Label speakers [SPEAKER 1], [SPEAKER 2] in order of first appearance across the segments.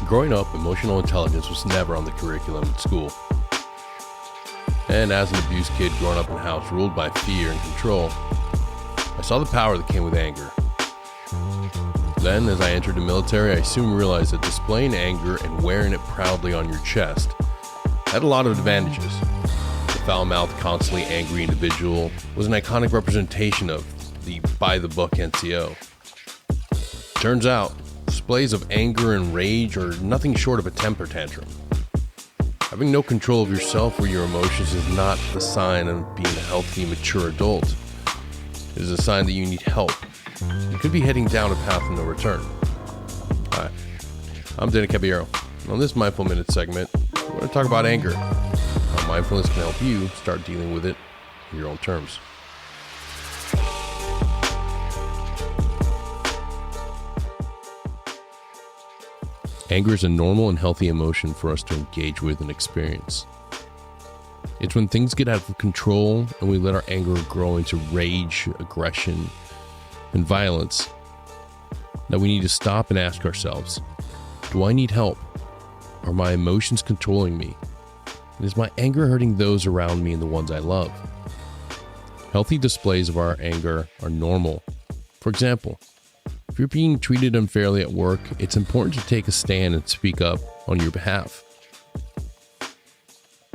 [SPEAKER 1] Growing up, emotional intelligence was never on the curriculum at school. And as an abused kid growing up in a house ruled by fear and control, I saw the power that came with anger. Then, as I entered the military, I soon realized that displaying anger and wearing it proudly on your chest had a lot of advantages. The foul-mouthed, constantly angry individual was an iconic representation of the by-the-book NCO. Turns out, displays of anger and rage are nothing short of a temper tantrum. Having no control of yourself or your emotions is not the sign of being a healthy, mature adult. It is a sign that you need help. You could be heading down a path of no return. Hi, I'm Danny Caballero. On this Mindful Minute segment, we're going to talk about anger, how mindfulness can help you start dealing with it on your own terms. Anger is a normal and healthy emotion for us to engage with and experience. It's when things get out of control and we let our anger grow into rage, aggression, and violence that we need to stop and ask ourselves, do I need help? Are my emotions controlling me? And is my anger hurting those around me and the ones I love? Healthy displays of our anger are normal. For example, if you're being treated unfairly at work, it's important to take a stand and speak up on your behalf.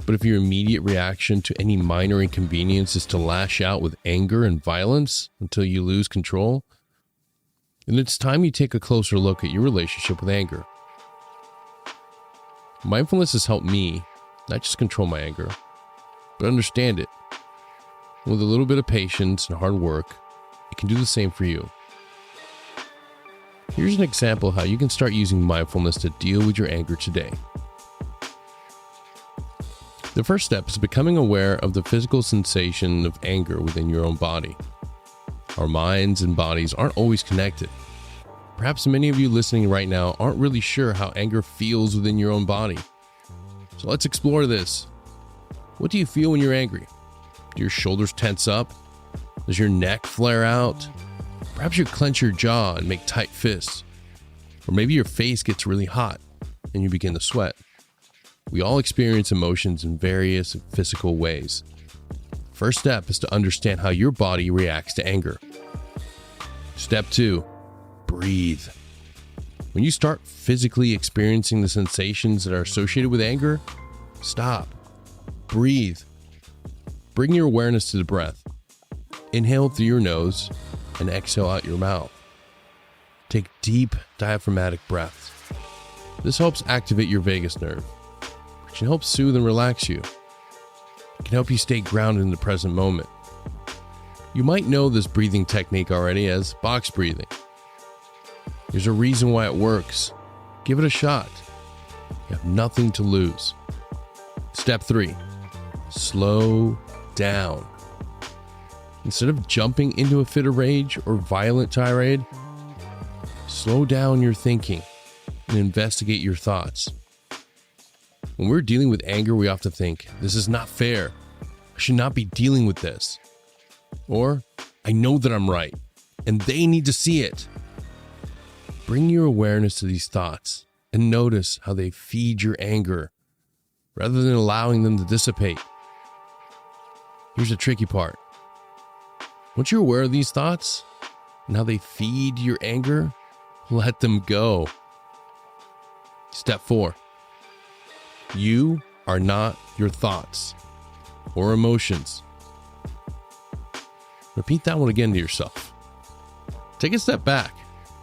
[SPEAKER 1] But if your immediate reaction to any minor inconvenience is to lash out with anger and violence until you lose control, then it's time you take a closer look at your relationship with anger. Mindfulness has helped me not just control my anger, but understand it. With a little bit of patience and hard work, it can do the same for you. Here's an example of how you can start using mindfulness to deal with your anger today. The first step is becoming aware of the physical sensation of anger within your own body. Our minds and bodies aren't always connected. Perhaps many of you listening right now aren't really sure how anger feels within your own body. So let's explore this. What do you feel when you're angry? Do your shoulders tense up? Does your neck flare out? Perhaps you clench your jaw and make tight fists. Or maybe your face gets really hot and you begin to sweat. We all experience emotions in various physical ways. First step is to understand how your body reacts to anger. Step 2, breathe. When you start physically experiencing the sensations that are associated with anger, stop, breathe. Bring your awareness to the breath. Inhale through your nose and exhale out your mouth. Take deep diaphragmatic breaths. This helps activate your vagus nerve, which can help soothe and relax you. It can help you stay grounded in the present moment. You might know this breathing technique already as box breathing. There's a reason why it works. Give it a shot. You have nothing to lose. Step 3, slow down. Instead of jumping into a fit of rage or violent tirade, slow down your thinking and investigate your thoughts. When we're dealing with anger, we often think, this is not fair. I should not be dealing with this. Or, I know that I'm right, and they need to see it. Bring your awareness to these thoughts and notice how they feed your anger, rather than allowing them to dissipate. Here's the tricky part. Once you're aware of these thoughts and how they feed your anger, let them go. Step 4. You are not your thoughts or emotions. Repeat that one again to yourself. Take a step back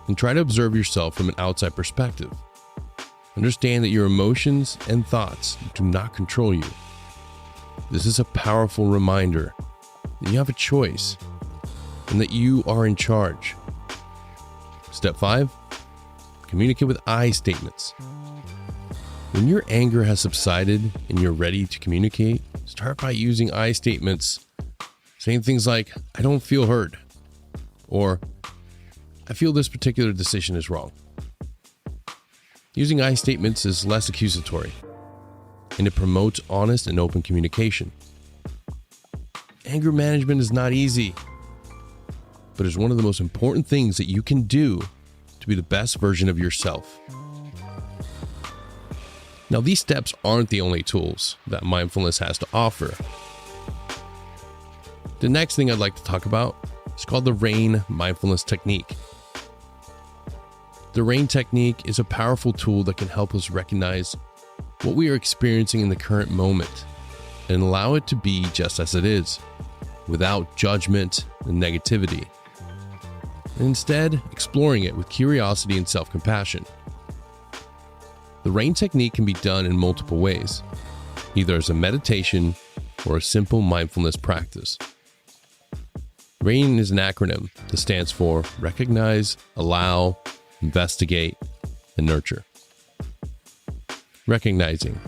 [SPEAKER 1] and try to observe yourself from an outside perspective. Understand that your emotions and thoughts do not control you. This is a powerful reminder that you have a choice and that you are in charge. Step 5, communicate with I statements. When your anger has subsided and you're ready to communicate, start by using I statements, saying things like, I don't feel heard, or I feel this particular decision is wrong. Using I statements is less accusatory, and it promotes honest and open communication. Anger management is not easy, but is one of the most important things that you can do to be the best version of yourself. Now, these steps aren't the only tools that mindfulness has to offer. The next thing I'd like to talk about is called the RAIN mindfulness technique. The RAIN technique is a powerful tool that can help us recognize what we are experiencing in the current moment and allow it to be just as it is, without judgment and negativity, and instead exploring it with curiosity and self-compassion. The RAIN technique can be done in multiple ways, either as a meditation or a simple mindfulness practice. RAIN is an acronym that stands for Recognize, Allow, Investigate, and Nurture. Recognizing.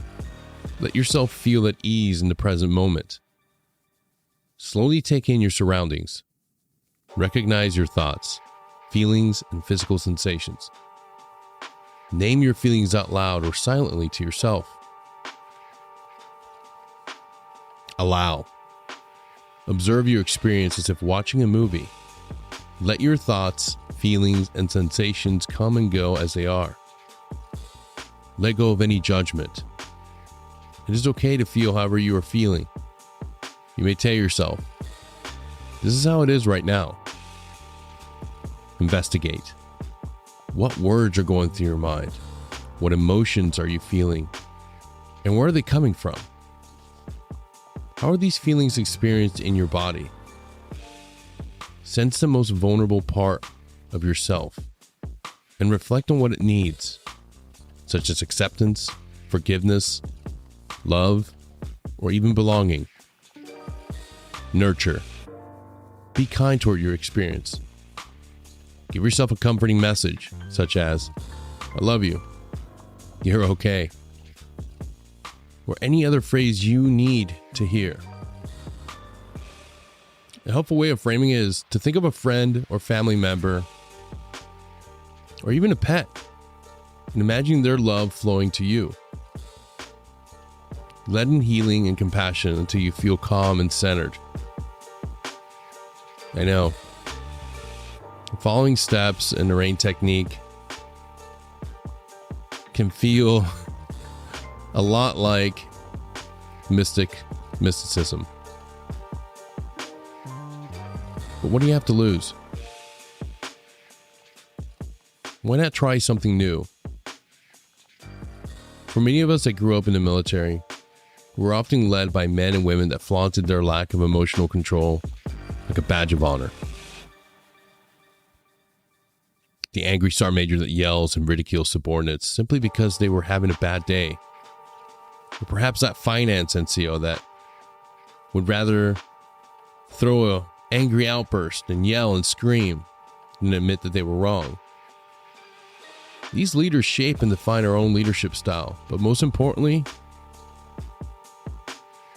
[SPEAKER 1] Let yourself feel at ease in the present moment. Slowly take in your surroundings. Recognize your thoughts, feelings, and physical sensations. Name your feelings out loud or silently to yourself. Allow. Observe your experience as if watching a movie. Let your thoughts, feelings, and sensations come and go as they are. Let go of any judgment. It is okay to feel however you are feeling. You may tell yourself, this is how it is right now. Investigate. What words are going through your mind? What emotions are you feeling? And where are they coming from? How are these feelings experienced in your body? Sense the most vulnerable part of yourself and reflect on what it needs, such as acceptance, forgiveness, love, or even belonging. Nurture. Be kind toward your experience. Give yourself a comforting message, such as, I love you, you're okay, or any other phrase you need to hear. A helpful way of framing it is to think of a friend or family member, or even a pet, and imagine their love flowing to you. Let in healing and compassion until you feel calm and centered. I know. The following steps in the RAIN technique can feel a lot like mysticism. But what do you have to lose? Why not try something new? For many of us that grew up in the military, we're often led by men and women that flaunted their lack of emotional control like a badge of honor. The angry sergeant major that yells and ridicules subordinates simply because they were having a bad day. Or perhaps that finance NCO that would rather throw an angry outburst and yell and scream than admit that they were wrong. These leaders shape and define our own leadership style, but most importantly,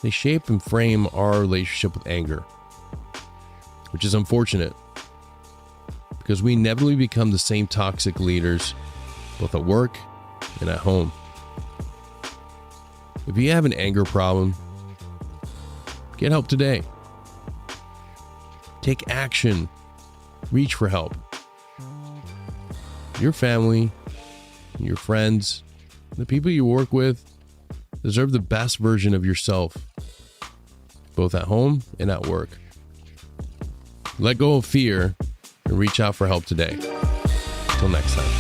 [SPEAKER 1] they shape and frame our relationship with anger, which is unfortunate because we inevitably become the same toxic leaders both at work and at home. If you have an anger problem, get help today. Take action. Reach for help. Your family, your friends, the people you work with deserve the best version of yourself, both at home and at work. Let go of fear and reach out for help today. Until next time.